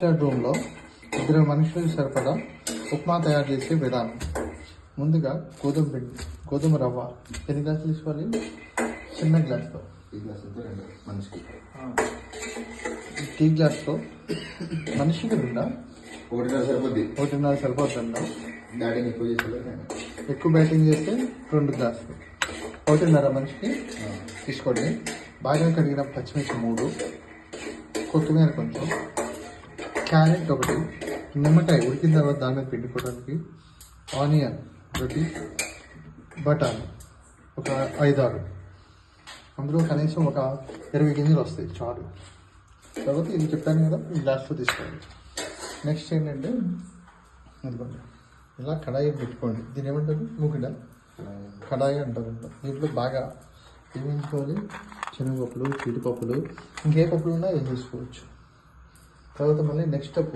రూమ్లో ఇద్దరు మనుషులకు సరిపడా ఉప్మా తయారు చేసే విధానం. ముందుగా గోధుమ రవ్వ ఎన్ని గ్లాసులు తీసుకోవాలి? చిన్న గ్లాస్తో మనిషికి టీ గ్లాస్తో మనిషికి రెండా? ఒకటిన్నర సరిపోతుందంట. ఎక్కువ బ్యాటింగ్ చేస్తే 2 గ్లాసులు, 1.5 మనిషికి తీసుకోండి. బాగా కడిగిన పచ్చిమిర్చి 3, కొత్తిమీర కొంచెం, క్యారెట్ 1, నిమ్మకాయ ఉడికిన తర్వాత దాని మీద పిండుకోవడానికి, ఆనియన్ 1, బఠానీ ఒక 5-6, అందులో కనీసం ఒక 20 గింజలు వస్తాయి చాలు. తర్వాత ఇది చెప్పాను కదా, ఈ గ్లాస్లో తీసుకోండి. నెక్స్ట్ ఏంటంటే ఇదిగోండి, ఇలా కడాయి పెట్టుకోండి. దీని ఏమంటారు? మూకిడ కడాయి అంటారు. దీంట్లో బాగా వేయించుకోవాలి. శనగపప్పులు, జీడిపప్పులు, ఇంకే పప్పులు ఉన్నా ఏం చేసుకోవచ్చు. తర్వాత మళ్ళీ నెక్స్ట్ స్టెప్,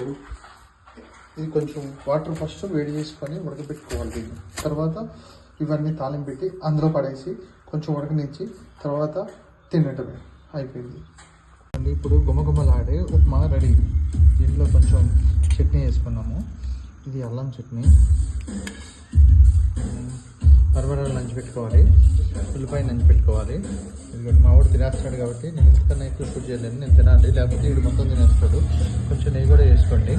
ఇది కొంచెం వాటర్ ఫస్ట్ వేడి చేసుకొని ఉడకబెట్టుకోవాలి. దీన్ని తర్వాత ఇవన్నీ తాలింపు పెట్టి అందులో పడేసి కొంచెం ఉడకనిచ్చి తర్వాత తినటమే అయిపోయింది. ఇప్పుడు గుమగుమలాడే ఉప్మా రెడీ. దీంట్లో కొంచెం చట్నీ వేసుకున్నాము. ఇది అల్లం చట్నీ. మరమరాలు నంచి పెట్టుకోవాలి, ఉల్లిపాయ నంచి పెట్టుకోవాలి. ఎందుకంటే మా వాడు తినేస్తాడు కాబట్టి నేను ఇంతకన్నా ఎక్కువ ఫుడ్ చేయలేను, నేను తినాలి, లేకపోతే వీడు మొత్తం తినేస్తాడు. కొంచెం నెయ్యి కూడా వేసుకోండి.